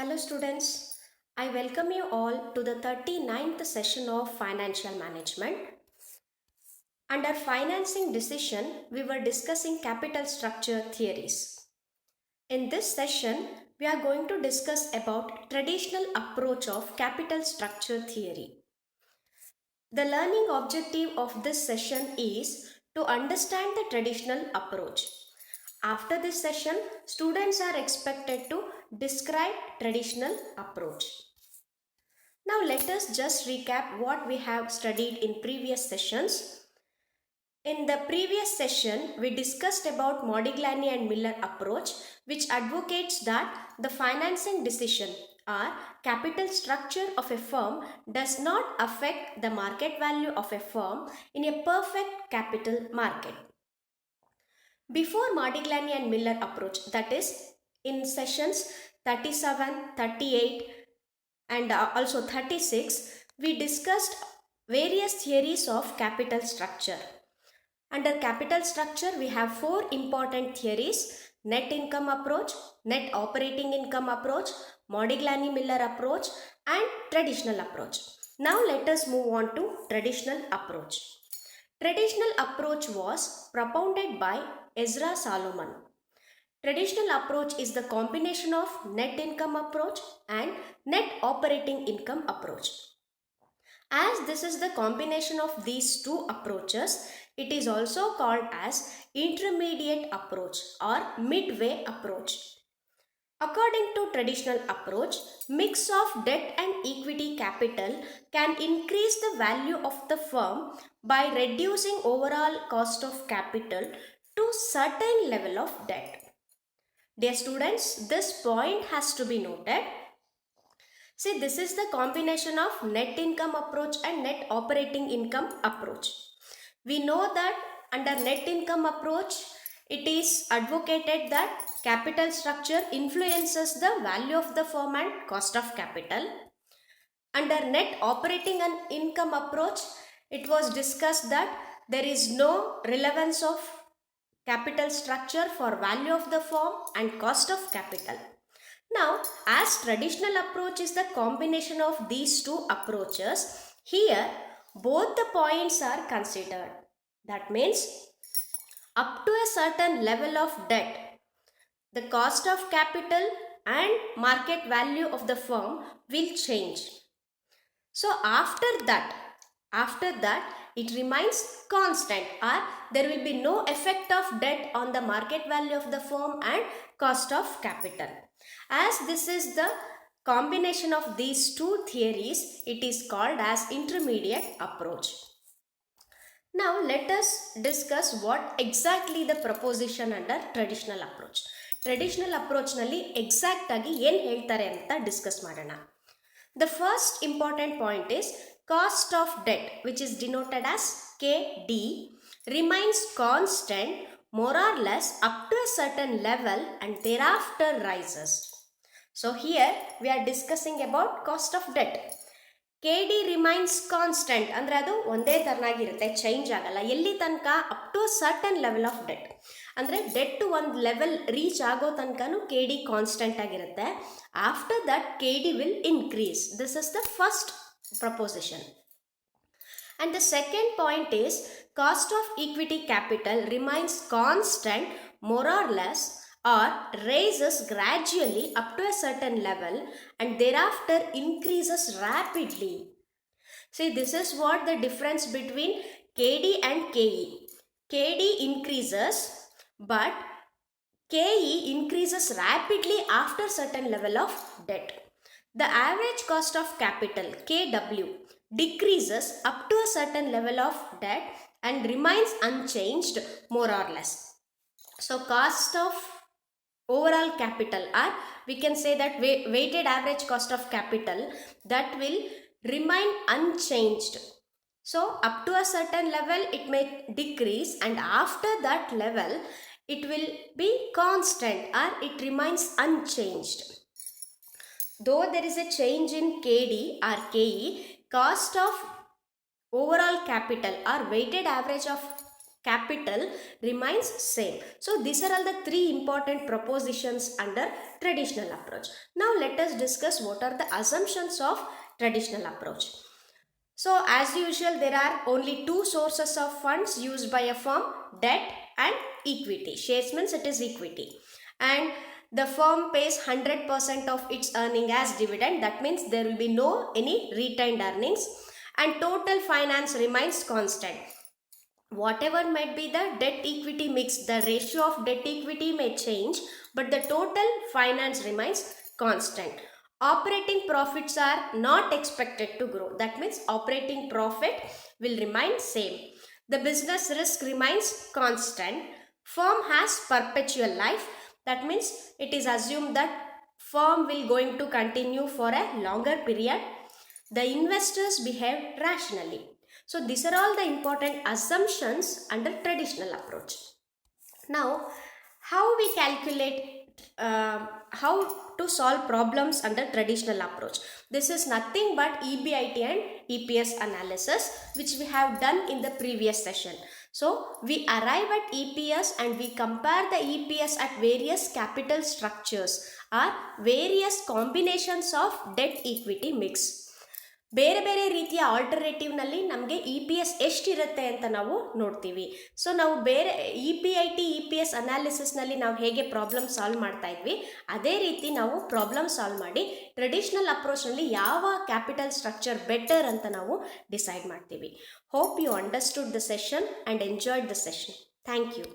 Hello students, I welcome you all to the 39th session of Financial Management. Under financing decision, we were discussing capital structure theories. In this session, we are going to discuss about traditional approach of capital structure theory. The learning objective of this session is to understand the traditional approach. After this session, students are expected to describe traditional approach. Now let us just recap what we have studied in previous sessions. In the previous session, we discussed about Modigliani and Miller approach, which advocates that the financing decision or capital structure of a firm does not affect the market value of a firm in a perfect capital market. Before Modigliani and Miller approach, that is in sessions 37, 38, and also 36, we discussed various theories of capital structure. Under capital structure, we have four important theories: net income approach, net operating income approach, Modigliani-Miller approach, and traditional approach. Now let us move on to traditional approach. Traditional approach was propounded by Ezra Solomon. Traditional approach is the combination of net income approach and net operating income approach. As this is the combination of these two approaches, it is also called as intermediate approach or midway approach. According to traditional approach, mix of debt and equity capital can increase the value of the firm by reducing overall cost of capital to certain level of debt. Dear students, this point has to be noted. See, this is the combination of net income approach and net operating income approach. We know that under net income approach, it is advocated that capital structure influences the value of the firm and cost of capital. Under net operating and income approach, it was discussed that there is no relevance of capital structure for value of the firm and cost of capital. Now, as traditional approach is the combination of these two approaches, here both the points are considered. That means up to a certain level of debt, the cost of capital and market value of the firm will change. So after that it remains constant, or there will be no effect of debt on the market value of the firm and cost of capital. As this is the combination of these two theories, it is called as intermediate approach. Now let us discuss what exactly the proposition under traditional approach. Traditional approach nalli exact agi ಏನು ಹೇಳ್ತಾರೆ ಅಂತ discuss ಮಾಡೋಣ. The first important point is cost of debt, which is denoted as KD, remains constant more or less up to a certain level and thereafter rises. So here we are discussing about cost of debt. KD remains constant ಅಂದರೆ ಅದು ಒಂದೇ ತರನಾಗಿರುತ್ತೆ, change ಆಗಲ್ಲ. ಎಲ್ಲಿ ತನಕ? Up to certain level of debt. ಅಂದರೆ debt ಒಂದು level reach ಆಗೋ ತನಕನೂ KD ಕಾನ್ಸ್ಟೆಂಟ್ ಆಗಿರುತ್ತೆ. After that KD will increase. This is the first proposition. And the second point is cost of equity capital remains constant more or less or raises gradually up to a certain level and thereafter increases rapidly. See, this is what the difference between KD and KE. KD increases, but KE increases rapidly after certain level of debt. The average cost of capital, KW, decreases up to a certain level of debt and remains unchanged more or less. So cost of overall capital, or we can say that weighted average cost of capital, that will remain unchanged. So up to a certain level it may decrease, and after that level it will be constant or it remains unchanged. Though there is a change in KD or KE, cost of overall capital or weighted average of capital remains same. So these are all the three important propositions under traditional approach. Now let us discuss what are the assumptions of traditional approach. So as usual, there are only two sources of funds used by a firm: debt and equity. Shares means it is equity, and the firm pays 100% of its earning as dividend. That means there will be no any retained earnings, and total finance remains constant. Whatever might be the debt equity mix, the ratio of debt equity may change, but the total finance remains constant. Operating profits are not expected to grow. That means operating profit will remain same. The business risk remains constant. Firm has perpetual life. That means it is assumed that firm will going to continue for a longer period. The investors behave rationally. So these are all the important assumptions under traditional approach. Now, how we calculate, how to solve problems under traditional approach. This is nothing but EBIT and EPS analysis, which we have done in the previous session. So we arrive at EPS and we compare the EPS at various capital structures or various combinations of debt equity mix. ಬೇರೆ ಬೇರೆ ರೀತಿಯ ಆಲ್ಟರ್ನೇಟಿವ್ನಲ್ಲಿ ನಮಗೆ E P S ಎಷ್ಟಿರುತ್ತೆ ಅಂತ ನಾವು ನೋಡ್ತೀವಿ. So ನಾವು ಬೇರೆ EBIT EPS ಅನಾಲಿಸಿಸ್ನಲ್ಲಿ ನಾವು ಹೇಗೆ ಪ್ರಾಬ್ಲಮ್ ಸಾಲ್ವ್ ಮಾಡ್ತಾ ಇದ್ವಿ, ಅದೇ ರೀತಿ ನಾವು ಪ್ರಾಬ್ಲಮ್ ಸಾಲ್ವ್ ಮಾಡಿ ಟ್ರೆಡಿಷನಲ್ ಅಪ್ರೋಚ್ನಲ್ಲಿ ಯಾವ ಕ್ಯಾಪಿಟಲ್ ಸ್ಟ್ರಕ್ಚರ್ ಬೆಟರ್ ಅಂತ ನಾವು ಡಿಸೈಡ್ ಮಾಡ್ತೀವಿ. Hope you understood the session and enjoyed the session. Thank you.